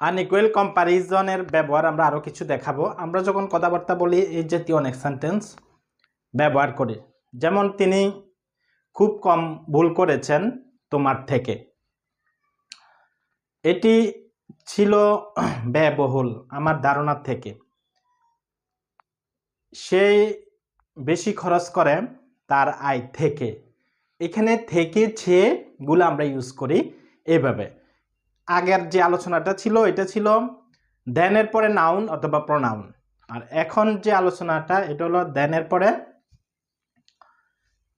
Unequal কম্পারিজনের ব্যবহার আমরা আরো কিছু দেখাবো। আমরা যখন কথাবার্তা বলি এই জাতীয় অনেক সেন্টেন্স ব্যবহার করি, যেমন তিনি খুব কম ভুল করেছেন তোমার থেকে। এটি ছিল ব্যয়বহুল আমার ধারণা থেকে। সে বেশি খরচ করে তার আয় থেকে। এখানে থেকে ছে গুলো আমরা ইউজ করি এভাবে। আগের যে আলোচনাটা ছিল এটা ছিল দেনের পরে নাউন অথবা প্রনাউন, আর এখন যে আলোচনাটা এটা হলো দেনের পরে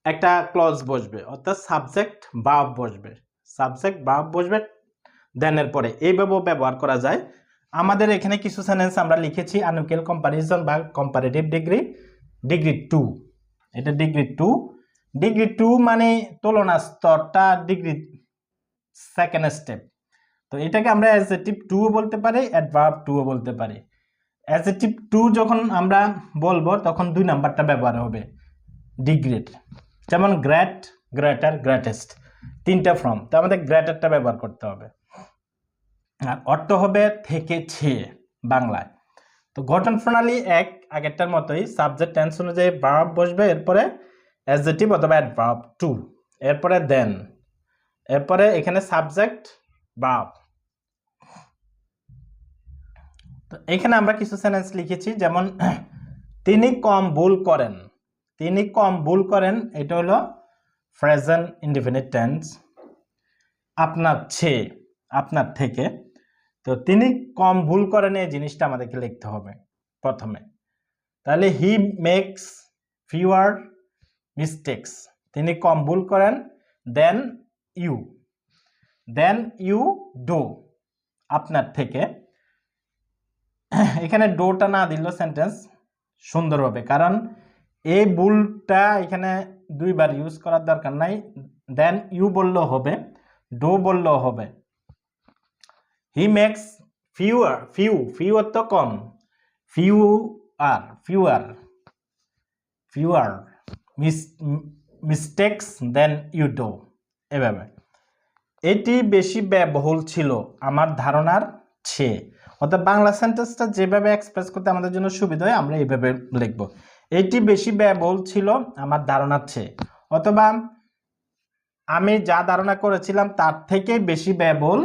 একটা ক্লজ বসবে, অর্থাৎ সাবজেক্ট ভার্ব বসবে। সাবজেক্ট ভার্ব বসবে দেনের পরে, এইভাবেও ব্যবহার করা যায়। আমাদের এখানে কিছু সেন্টেন্স আমরা লিখেছি আনইকুয়াল কম্পারিজন বা কম্পারেটিভ ডিগ্রি, ডিগ্রি 2। এটা ডিগ্রি 2। ডিগ্রি 2 মানে তুলনা স্তরটা ডিগ্রি সেকেন্ড স্টেপ। তো এটাকে আমরা অ্যাডজেক্টিভ 2 ও বলতে পারি, অ্যাডভার্ব 2 ও বলতে পারি। অ্যাডজেক্টিভ 2 যখন আমরা বলবো তখন 2 নাম্বারটা ব্যবহার হবে ডিগ্রির, যেমন গ্রেট, গ্রেটার, গ্রেটেস্ট, তিনটা ফর্ম। তো আমাদের গ্রেটারটা ব্যবহার করতে হবে। আর অর্থ হবে থেকেছে বাংলায়। তো গঠন প্রণালী এক আগেরটার মতোই, সাবজেক্ট টেন্স অনুযায়ী ভার্ব বসবে, এরপরে অ্যাডজেক্টিভ অথবা অ্যাডভার্ব 2, এরপরে দেন, এরপরে এখানে সাবজেক্ট ভার্ব। তো এখানে আমরা কিছু সেন্টেন্স লিখেছি, যেমন তিনি কম ভুল করেন। তিনি কম ভুল করেন এটা হলো প্রেজেন্ট ইনডিফিনিট টেন্স। আপনার চেয়ে, আপনার থেকে। তো তিনি কম ভুল করেন এই জিনিসটা আমাদেরকে লিখতে হবে প্রথমে। তাহলে হি মেক্স ফিউয়ার মিস্টেক্স, তিনি কম ভুল করেন। দেন ইউ ডু, আপনার থেকে। এখানে ডোটা না দিল সেন্টেন্স সুন্দর হবে, কারণ এই ভুলটা এখানে দুইবার ইউজ করার দরকার নাই। দেন ইউ বললেও হবে, ডো বললেও হবে। হি মেক্স ফিউ তো কম, fewer mistakes than you do, এভাবে। এটি বেশি ব্যয়বহুল ছিল আমার ধারণার চেয়ে। অর্থাৎ বাংলা সেন্টেন্সটা যেভাবে এক্সপ্রেস করতে আমাদের জন্য সুবিধা হয় আমরা এইভাবে লিখব, এটি বেশি ব্যয়বহুল ছিল আমার ধারণার চেয়ে, অথবা আমি যা ধারণা করেছিলাম তার থেকে বেশি ব্যয়বহুল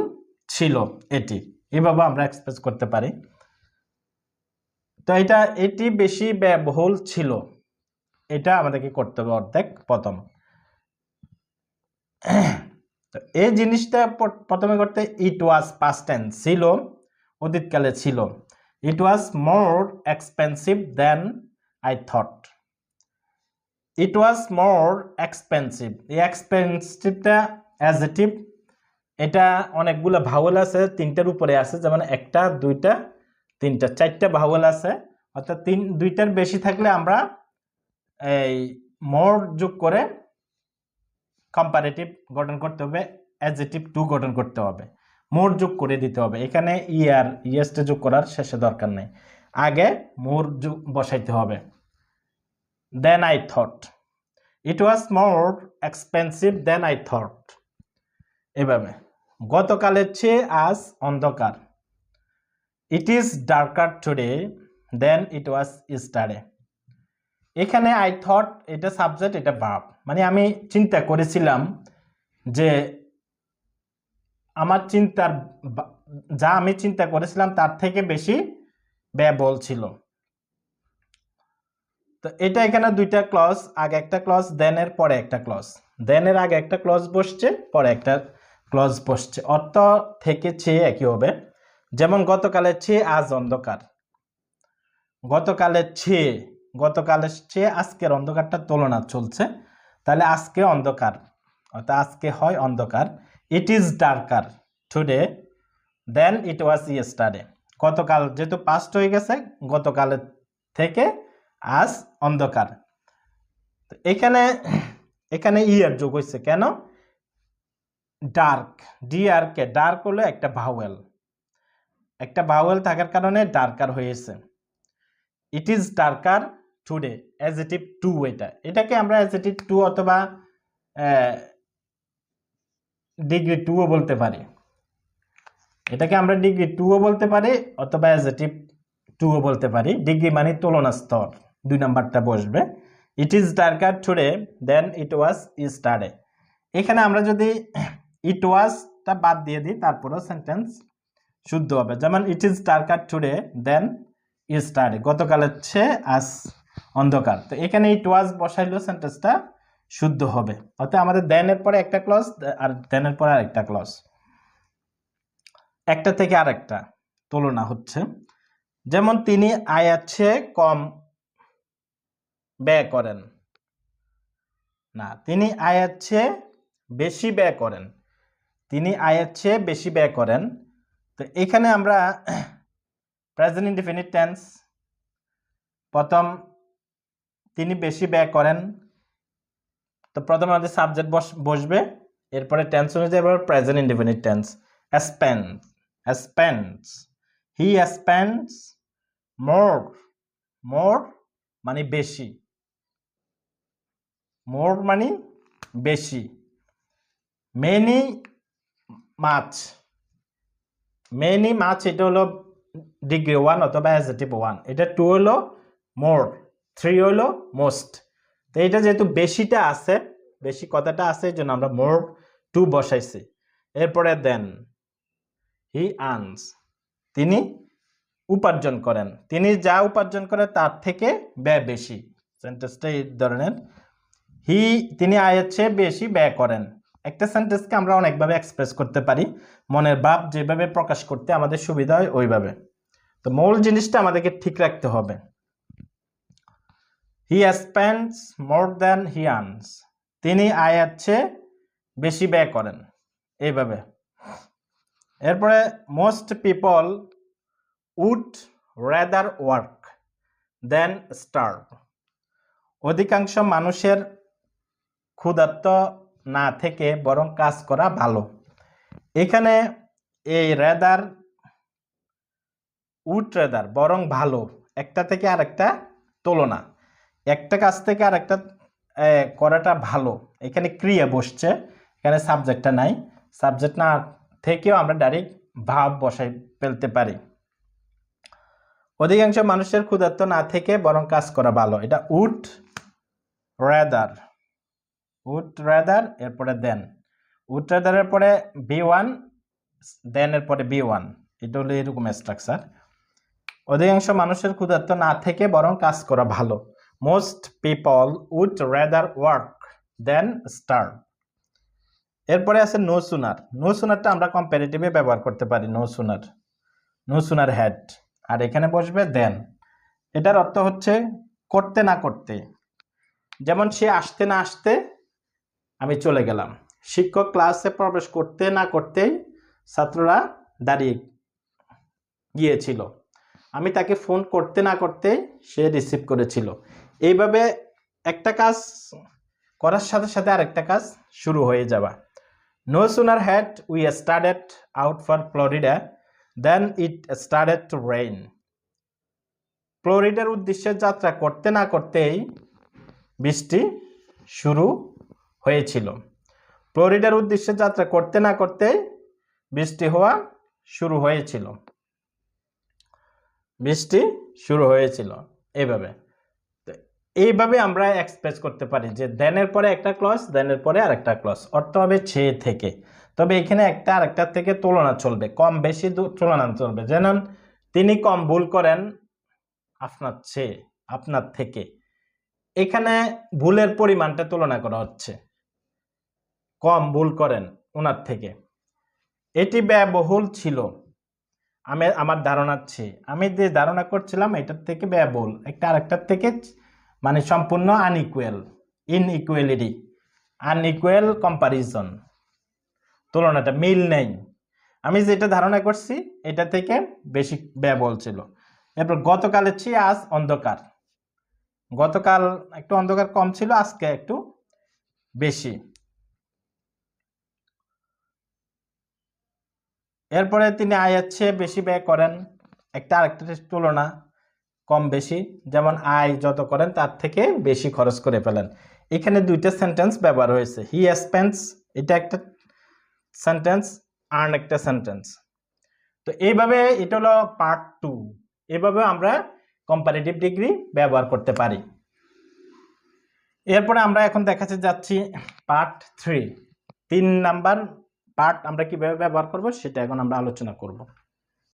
ছিল এটি, এভাবে আমরা এক্সপ্রেস করতে পারি। তো এটি বেশি ব্যয়বহুল ছিল, এটা আমাদেরকে করতে হবে অর্ধেক প্রথম। তো এই জিনিসটা প্রথমে করতে, ইট ওয়াজ পাস্ট টেন্স, ছিল অতীতকালে ছিল। It was more expensive than I thought. It was more expensive, এই এক্সপেন্সিভটা অ্যাডজেক্টিভ। এটা অনেকগুলো ভাওয়েল আছে, তিনটার উপরে আছে, যেমন একটা, দুইটা, তিনটা, চারটা ভাওয়েল আছে। অর্থাৎ দুইটার বেশি থাকলে আমরা এই মোর যোগ করে কম্পারেটিভ গঠন করতে হবে, অ্যাডজেক্টিভ 2 গঠন করতে হবে, মোর যোগ করে দিতে হবে। এখানে ইয়েসটা যোগ করার শেষে দরকার নেই, আগে মোর যোগ বসাইতে হবে। Than I thought, it was more expensive than I thought, এভাবে। গতকালের চেয়ে আজ অন্ধকার, it is darker today than it was yesterday. এখানে আই থট এটা সাবজেক্ট, এটা ভার্ব, মানে আমি চিন্তা করেছিলাম যে আমার যা আমি চিন্তা করেছিলাম তার থেকে বেশি ব্যয়বহুল ছিল। তো এটা এখানে দুইটা ক্লজ, আগে একটা ক্লজ, দেনের পরে একটা ক্লজ। দেনের আগে একটা ক্লজ বসছে, পরে একটা ক্লজ বসছে। অর্থ থেকে চেয়ে একই হবে, যেমন গতকালের চেয়ে আজ অন্ধকার। গতকালের চেয়ে আজকের অন্ধকারটা তুলনা চলছে, তাহলে আজকে অন্ধকার, অর্থাৎ আজকে হয় অন্ধকার। It is darker today than it was yesterday. গতকাল যেহেতু পাস্ট হয়ে গেছে, গতকালের থেকে আজ অন্ধকার। এখানে ইয়ার যোগ হয়েছে কেন? ডার্ক, ডিআরকে, ডার্ক হলো একটা ভাওয়েল থাকার কারণে ডার্কার হয়েছে। ইট ইজ ডার্কার টুডে, অ্যাডজেক্টিভ 2 এটাকে আমরা অ্যাডজেক্টিভ 2 অথবা ডিগ্রি 2 ও বলতে পারি। এটাকে আমরা ডিগ্রি 2ও বলতে পারি অথবা অ্যাডজেক্টিভ 2ও বলতে পারি। ডিগ্রি মানে তুলনা স্তর, 2 নাম্বারটা বসবে। It is darker today than it was yesterday. এখানে আমরা যদি ইট ওয়াজটা বাদ দিয়ে দিই তারপরেও সেন্টেন্স শুদ্ধ হবে। যেমন it is darker today than yesterday, গতকালের চেয়ে আজ অন্ধকার। তো এখানে ইট ওয়াজ বসাইলেও সেন্টেন্সটা শুদ্ধ হবে। অর্থাৎ আমাদের দেনের পরে একটা ক্লজ আর দেনের পরে আরেকটা ক্লজ, একটা থেকে আরেকটা তুলনা হচ্ছে। যেমন তিনি আয়ের চেয়ে কম ব্যয় করেন না, তিনি আয়ের চেয়ে বেশি ব্যয় করেন, তিনি আয়ের চেয়ে বেশি ব্যয় করেন। তো এখানে আমরা প্রেজেন্ট ইনডিফিনিট টেন্স, প্রথম তিনি বেশি ব্যয় করেন, তো প্রথমে আমাদের সাবজেক্ট বসবে, এরপরে টেন্স অনুযায়ী এবার present indefinite tense. spends, he spends more, more মানে বেশি, more মানে বেশি। many much, many much এটা হলো ডিগ্রি 1 অথবা অ্যাডজেক্টিভ 1, এটা 2 হলো more, 3 হলো most। তো এটা যেহেতু বেশিটা আছে, বেশি কথাটা আছে, এই জন্য আমরা more 2 বসাইছি। এরপরে দেন he earns, তিনি উপার্জন করেন, তিনি যা উপার্জন করে তার থেকে ব্যয় বেশি। সেন্টেন্সটা এই ধরনের, তিনি আয়ের চেয়ে বেশি ব্যয় করেন। একটা সেন্টেন্সকে আমরা অনেকভাবে এক্সপ্রেস করতে পারি, মনের ভাব যেভাবে প্রকাশ করতে আমাদের সুবিধা হয় ওইভাবে। তো মূল জিনিসটা আমাদেরকে ঠিক রাখতে হবে। He spends more than he earns, তিনি আয়ের চেয়ে বেশি ব্যয় করেন, এইভাবে। এরপরে most people would rather work than starve, অধিকাংশ মানুষের ক্ষুধার্ত না থেকে বরং কাজ করা ভালো। এখানে এই রাদার, উড রাদার বরং ভালো, একটা থেকে আরেকটা তুলনা, একটা কাজ থেকে আরেকটা করাটা ভালো। এখানে ক্রিয়া বসছে, এখানে সাবজেক্টটা নাই, সাবজেক্ট না থেকেও আমরা ডাইরেক্ট ভাব বসাই ফেলতে পারি। অধিকাংশ মানুষের ক্ষুধার্ত না থেকে বরং কাজ করা ভালো, এটা উড রাদার, উড রাদার। এরপরে দেন, উড রাদারের পরে B1, দেন এর পরে B1, এটা হলো এরকম স্ট্রাকচার। অধিকাংশ মানুষের ক্ষুধার্ত না থেকে বরং কাজ করা ভালো, most people would rather work than starve. এরপরে আছে নো সুনার, নো সুনারটা আমরা কম্পারেটিভে ব্যবহার করতে পারি, no sooner, no sooner had, আর এখানে বসবে দেন। এটার অর্থ হচ্ছে করতে না করতে, যেমন সে আসতে না আসতে আমি চলে গেলাম, শিক্ষক ক্লাসে প্রবেশ করতে না করতেই ছাত্ররা দাঁড়িয়ে গিয়েছিল, আমি তাকে ফোন করতে না করতেই সে রিসিভ করেছিল। এইভাবে একটা কাজ করার সাথে সাথে আরেকটা কাজ শুরু হয়ে যাবে। No sooner had we started out for Florida than it started to rain. ফ্লোরিডার উদ্দেশ্যে যাত্রা করতে না করতেই বৃষ্টি শুরু হয়েছিল। ফ্লোরিডার উদ্দেশ্যে যাত্রা করতে না করতেই বৃষ্টি হওয়া শুরু হয়েছিল, বৃষ্টি শুরু হয়েছিল। এইভাবে আমরা এক্সপ্রেস করতে পারি যে দেনের পরে একটা ক্লজ, দেনের পরে আরেকটা ক্লজ, অর্থ হবে ছে থেকে। তবে এখানে একটা আরেকটার থেকে তুলনা চলবে, কম বেশি তুলনা চলবে। যেমন তিনি কম ভুল করেন আপনার চেয়ে, আপনার থেকে, এখানে ভুলের পরিমাণটা তুলনা করা হচ্ছে, কম ভুল করেন ওনার থেকে। এটি ব্যয়বহুল ছিল আমার ধারণার চেয়ে, আমি যে ধারণা করছিলাম এটার থেকে ব্যয়বহুল, একটা আরেকটার থেকে মানে সম্পূর্ণ আনইকুয়াল, ইনইকুয়ালিটি, আনইকুয়াল কম্পারিজন, তুলনাটা মিল নেই, আমি যেটা ধারণা করছি এটা থেকে বেশি ব্যয়বহুল ছিল। এরপর গতকালের চেয়ে আজ অন্ধকার, গতকাল একটু অন্ধকার কম ছিল, আজকে একটু বেশি। এরপরে তিনি আয়ের চেয়ে বেশি ব্যয় করেন, একটা আরেকটার তুলনা, কম বেশি, যেমন আয় যত করেন তার থেকে বেশি খরচ করে ফেলেন। এখানে দুইটা সেন্টেন্স ব্যবহার হয়েছে, হি স্পেন্ডস এটা একটা সেন্টেন্স, আর্ন একটা সেন্টেন্স। তো এইভাবে এটা হলো পার্ট 2। এইভাবে আমরা কম্পারেটিভ ডিগ্রি ব্যবহার করতে পারি। এরপরে আমরা এখন দেখাতে যাচ্ছি পার্ট 3। 3 নাম্বার পার্ট আমরা কিভাবে ব্যবহার করব সেটা এখন আমরা আলোচনা করব।